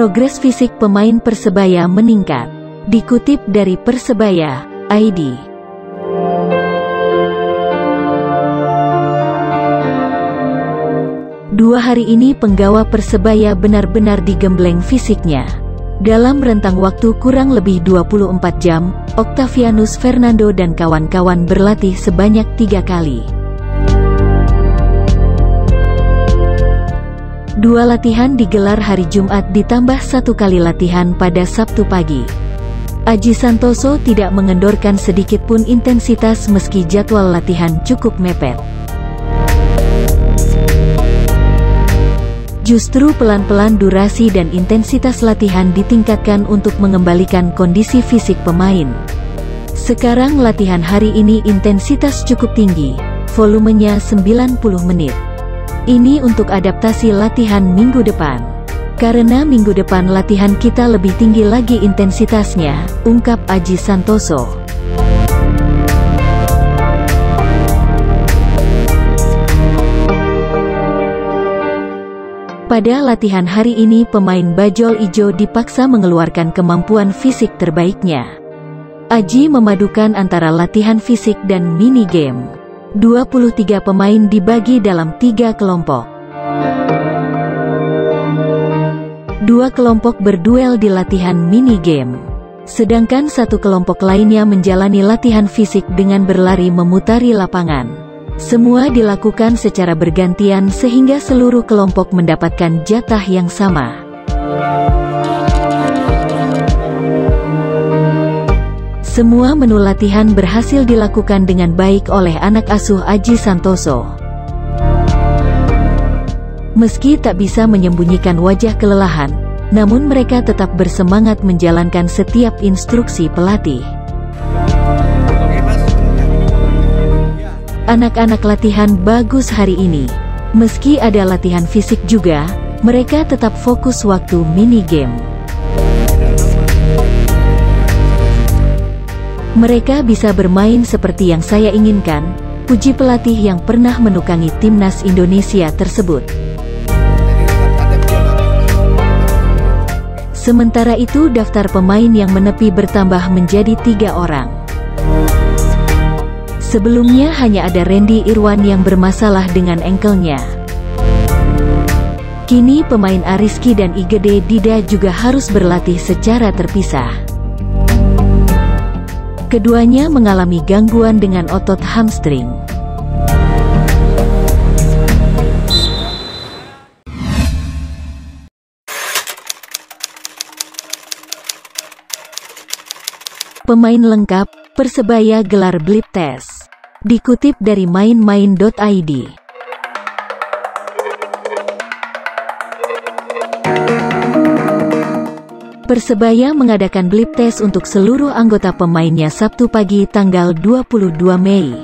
progres fisik pemain Persebaya meningkat. Dikutip dari Persebaya ID. Dua hari ini penggawa Persebaya benar-benar digembleng fisiknya. Dalam rentang waktu kurang lebih 24 jam, Octavianus Fernando dan kawan-kawan berlatih sebanyak 3 kali. 2 latihan digelar hari Jumat ditambah 1 kali latihan pada Sabtu pagi. Aji Santoso tidak mengendorkan sedikitpun intensitas meski jadwal latihan cukup mepet. Justru pelan-pelan durasi dan intensitas latihan ditingkatkan untuk mengembalikan kondisi fisik pemain. Sekarang latihan hari ini intensitas cukup tinggi, volumenya 90 menit. Ini untuk adaptasi latihan minggu depan. Karena minggu depan latihan kita lebih tinggi lagi intensitasnya, ungkap Aji Santoso. Pada latihan hari ini pemain Bajul Ijo dipaksa mengeluarkan kemampuan fisik terbaiknya. Aji memadukan antara latihan fisik dan mini game. 23 pemain dibagi dalam 3 kelompok. 2 kelompok berduel di latihan mini game. Sedangkan 1 kelompok lainnya menjalani latihan fisik dengan berlari memutari lapangan. Semua dilakukan secara bergantian sehingga seluruh kelompok mendapatkan jatah yang sama. Semua menu latihan berhasil dilakukan dengan baik oleh anak asuh Aji Santoso. Meski tak bisa menyembunyikan wajah kelelahan, namun mereka tetap bersemangat menjalankan setiap instruksi pelatih. Anak-anak latihan bagus hari ini. Meski ada latihan fisik juga, mereka tetap fokus waktu mini game. Mereka bisa bermain seperti yang saya inginkan, puji pelatih yang pernah menukangi timnas Indonesia tersebut. Sementara itu daftar pemain yang menepi bertambah menjadi 3 orang. Sebelumnya hanya ada Randy Irwan yang bermasalah dengan engkelnya. Kini pemain Ariski dan Igede Dida juga harus berlatih secara terpisah. Keduanya mengalami gangguan dengan otot hamstring. Pemain lengkap, Persebaya gelar blip test. Dikutip dari mainmain.id. Persebaya mengadakan blip test untuk seluruh anggota pemainnya Sabtu pagi tanggal 22 Mei.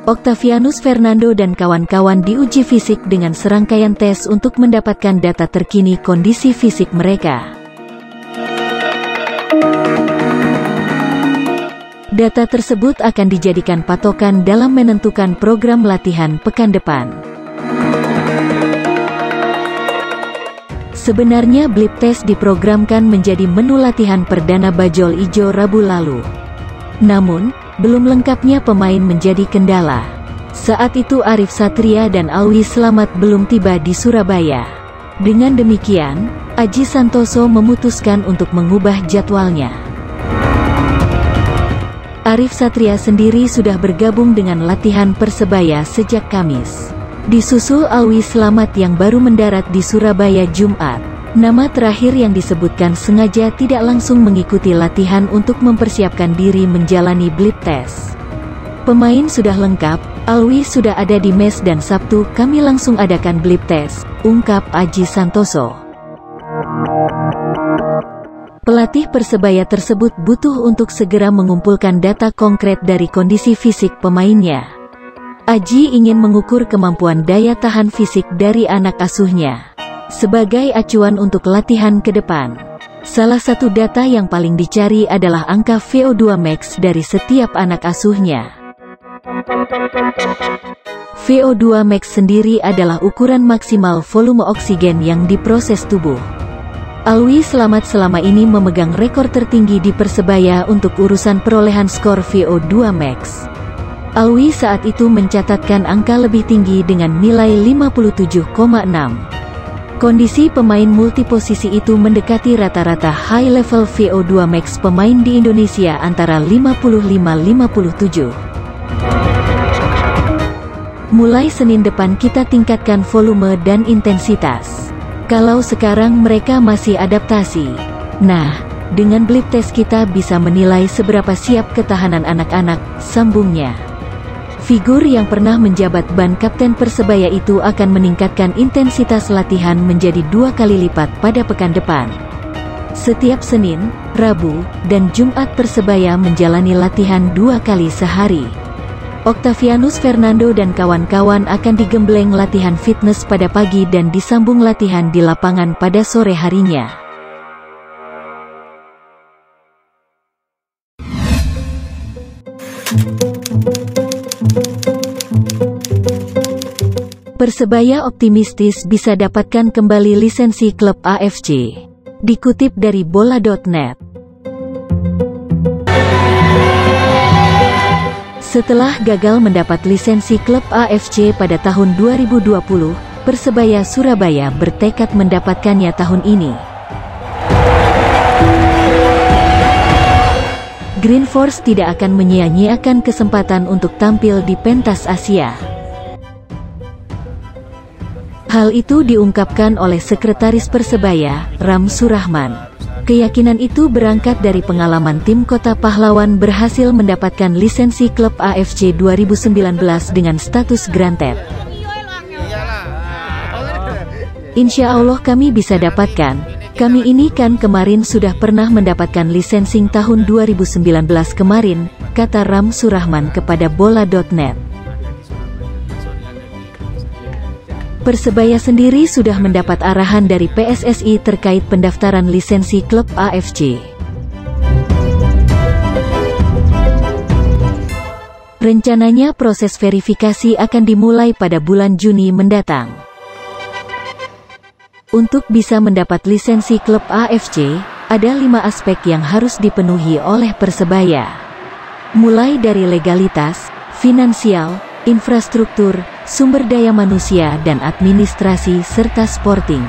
Octavianus Fernando dan kawan-kawan diuji fisik dengan serangkaian tes untuk mendapatkan data terkini kondisi fisik mereka. Data tersebut akan dijadikan patokan dalam menentukan program latihan pekan depan. Sebenarnya blip test diprogramkan menjadi menu latihan perdana Bajul Ijo Rabu lalu. Namun, belum lengkapnya pemain menjadi kendala. Saat itu Arif Satria dan Alwi Slamet belum tiba di Surabaya. Dengan demikian, Aji Santoso memutuskan untuk mengubah jadwalnya. Arif Satria sendiri sudah bergabung dengan latihan Persebaya sejak Kamis. Disusul Alwi Slamet yang baru mendarat di Surabaya Jumat. Nama terakhir yang disebutkan sengaja tidak langsung mengikuti latihan untuk mempersiapkan diri menjalani blip test. Pemain sudah lengkap, Alwi sudah ada di mes dan Sabtu kami langsung adakan blip test, ungkap Aji Santoso. Pelatih Persebaya tersebut butuh untuk segera mengumpulkan data konkret dari kondisi fisik pemainnya. Aji ingin mengukur kemampuan daya tahan fisik dari anak asuhnya sebagai acuan untuk latihan ke depan. Salah satu data yang paling dicari adalah angka VO2 max dari setiap anak asuhnya. VO2 max sendiri adalah ukuran maksimal volume oksigen yang diproses tubuh. Alwi Slamet selama ini memegang rekor tertinggi di Persebaya untuk urusan perolehan skor VO2 max. Alwi saat itu mencatatkan angka lebih tinggi dengan nilai 57,6. Kondisi pemain multiposisi itu mendekati rata-rata high level VO2 max pemain di Indonesia antara 55-57. Mulai Senin depan kita tingkatkan volume dan intensitas. Kalau sekarang mereka masih adaptasi. Nah, dengan blip test kita bisa menilai seberapa siap ketahanan anak-anak, sambungnya. Figur yang pernah menjabat ban kapten Persebaya itu akan meningkatkan intensitas latihan menjadi 2 kali lipat pada pekan depan. Setiap Senin, Rabu, dan Jumat Persebaya menjalani latihan 2 kali sehari. Octavianus Fernando dan kawan-kawan akan digembleng latihan fitness pada pagi dan disambung latihan di lapangan pada sore harinya. Persebaya optimistis bisa dapatkan kembali lisensi klub AFC. Dikutip dari bola.net. Setelah gagal mendapat lisensi klub AFC pada tahun 2020, Persebaya Surabaya bertekad mendapatkannya tahun ini. Green Force tidak akan menyia-nyiakan kesempatan untuk tampil di pentas Asia. Hal itu diungkapkan oleh Sekretaris Persebaya, Ram Surahman. Keyakinan itu berangkat dari pengalaman tim Kota Pahlawan berhasil mendapatkan lisensi klub AFC 2019 dengan status granted. Insya Allah kami bisa dapatkan. Kami ini kan kemarin sudah pernah mendapatkan lisensi tahun 2019 kemarin, kata Ram Surahman kepada bola.net. Persebaya sendiri sudah mendapat arahan dari PSSI terkait pendaftaran lisensi klub AFC. Rencananya proses verifikasi akan dimulai pada bulan Juni mendatang. Untuk bisa mendapat lisensi klub AFC, ada 5 aspek yang harus dipenuhi oleh Persebaya. Mulai dari legalitas, finansial, infrastruktur, sumber daya manusia dan administrasi serta sporting.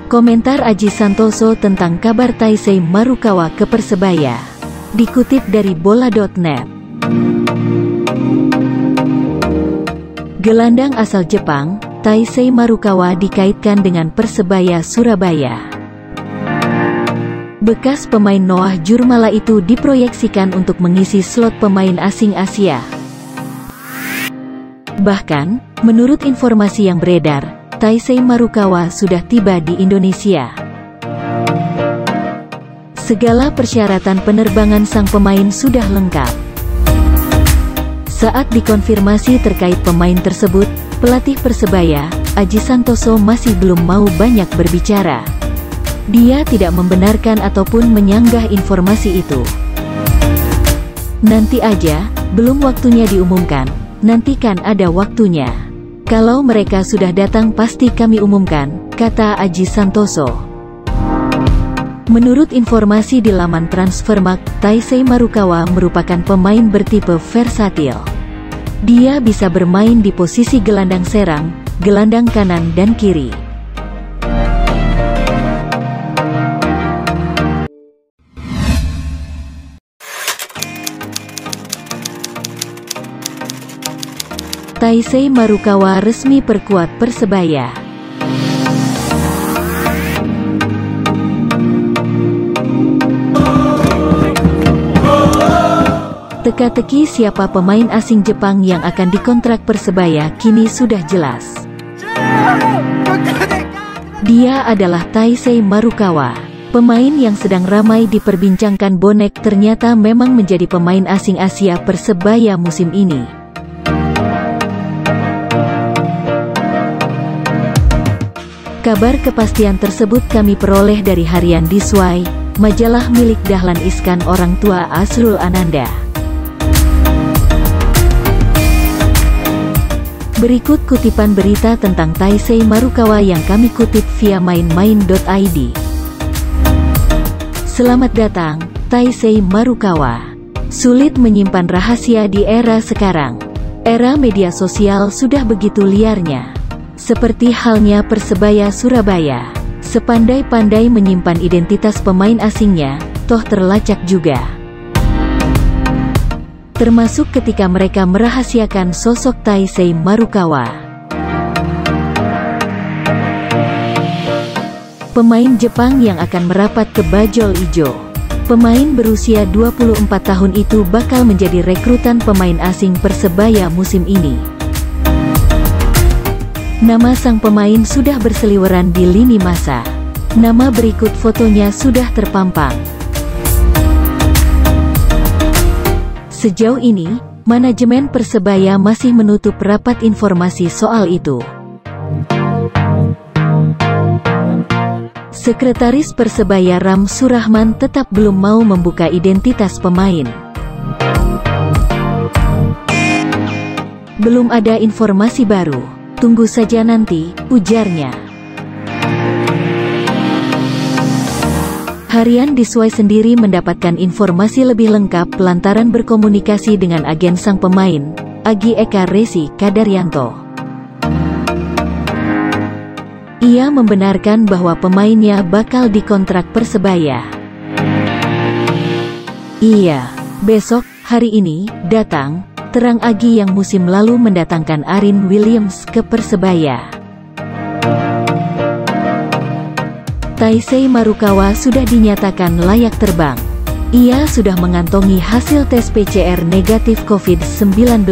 Komentar Aji Santoso tentang kabar Taisei Marukawa ke Persebaya. Dikutip dari bola.net. Gelandang asal Jepang, Taisei Marukawa dikaitkan dengan Persebaya Surabaya. Bekas pemain Noah Jurmala itu diproyeksikan untuk mengisi slot pemain asing Asia. Bahkan, menurut informasi yang beredar, Taisei Marukawa sudah tiba di Indonesia. Segala persyaratan penerbangan sang pemain sudah lengkap. Saat dikonfirmasi terkait pemain tersebut, pelatih Persebaya, Aji Santoso masih belum mau banyak berbicara. Dia tidak membenarkan ataupun menyanggah informasi itu. Nanti aja, belum waktunya diumumkan, nanti kan ada waktunya. Kalau mereka sudah datang pasti kami umumkan, kata Aji Santoso. Menurut informasi di laman Transfermarkt, Taisei Marukawa merupakan pemain bertipe versatil. Dia bisa bermain di posisi gelandang serang, gelandang kanan dan kiri. Taisei Marukawa resmi perkuat Persebaya. Teka-teki siapa pemain asing Jepang yang akan dikontrak Persebaya kini sudah jelas. Dia adalah Taisei Marukawa. Pemain yang sedang ramai diperbincangkan bonek ternyata memang menjadi pemain asing Asia Persebaya musim ini. Kabar kepastian tersebut kami peroleh dari harian Diswai, majalah milik Dahlan Iskan orang tua Azrul Ananda. Berikut kutipan berita tentang Taisei Marukawa yang kami kutip via mainmain.id. Selamat datang, Taisei Marukawa. Sulit menyimpan rahasia di era sekarang. Era media sosial sudah begitu liarnya. Seperti halnya Persebaya Surabaya, sepandai-pandai menyimpan identitas pemain asingnya, toh terlacak juga. Termasuk ketika mereka merahasiakan sosok Taisei Marukawa. Pemain Jepang yang akan merapat ke Bajul Ijo. Pemain berusia 24 tahun itu bakal menjadi rekrutan pemain asing Persebaya musim ini. Nama sang pemain sudah berseliweran di lini masa. Nama berikut fotonya sudah terpampang. Sejauh ini, manajemen Persebaya masih menutup rapat informasi soal itu. Sekretaris Persebaya Ram Surahman tetap belum mau membuka identitas pemain. Belum ada informasi baru. Tunggu saja nanti, ujarnya. Harian Diswai sendiri mendapatkan informasi lebih lengkap lantaran berkomunikasi dengan agen sang pemain, Agi Eka Resi Kadaryanto. Ia membenarkan bahwa pemainnya bakal dikontrak Persebaya. Iya, besok, hari ini, datang, terang Agi yang musim lalu mendatangkan Arin Williams ke Persebaya. Taisei Marukawa sudah dinyatakan layak terbang. Ia sudah mengantongi hasil tes PCR negatif COVID-19.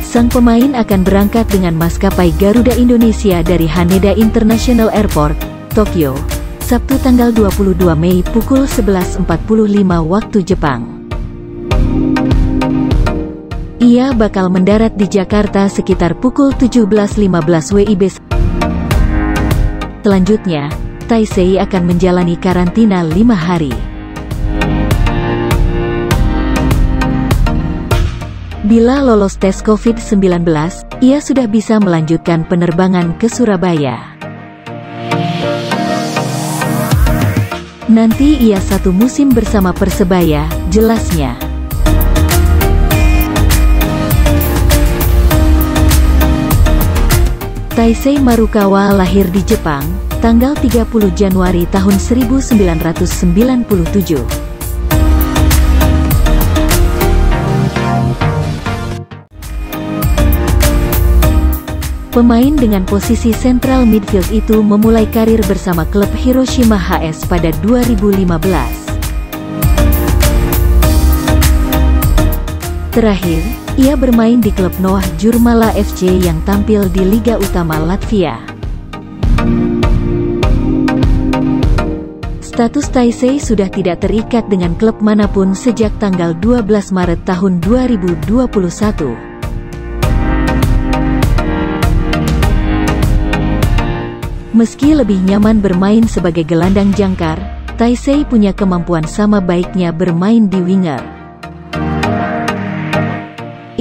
Sang pemain akan berangkat dengan maskapai Garuda Indonesia dari Haneda International Airport, Tokyo, Sabtu tanggal 22 Mei pukul 11.45 waktu Jepang. Ia bakal mendarat di Jakarta sekitar pukul 17.15 WIB. Selanjutnya, Taisei akan menjalani karantina 5 hari. Bila lolos tes COVID-19, ia sudah bisa melanjutkan penerbangan ke Surabaya. Nanti ia satu musim bersama Persebaya, jelasnya. Taisei Marukawa lahir di Jepang, tanggal 30 Januari tahun 1997. Pemain dengan posisi central midfield itu memulai karir bersama klub Hiroshima HS pada 2015. Terakhir, ia bermain di klub Noah Jurmala FC yang tampil di Liga Utama Latvia. Status Taisei sudah tidak terikat dengan klub manapun sejak tanggal 12 Maret tahun 2021. Meski lebih nyaman bermain sebagai gelandang jangkar, Taisei punya kemampuan sama baiknya bermain di winger.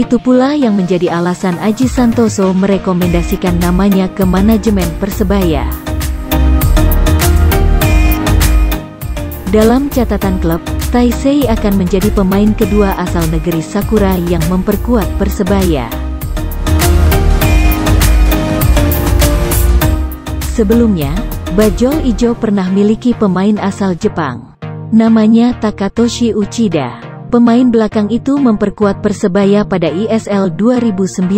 Itu pula yang menjadi alasan Aji Santoso merekomendasikan namanya ke manajemen Persebaya. Dalam catatan klub, Taisei akan menjadi pemain kedua asal negeri Sakura yang memperkuat Persebaya. Sebelumnya, Bajul Ijo pernah miliki pemain asal Jepang. Namanya Takatoshi Uchida. Pemain belakang itu memperkuat Persebaya pada ISL 2009.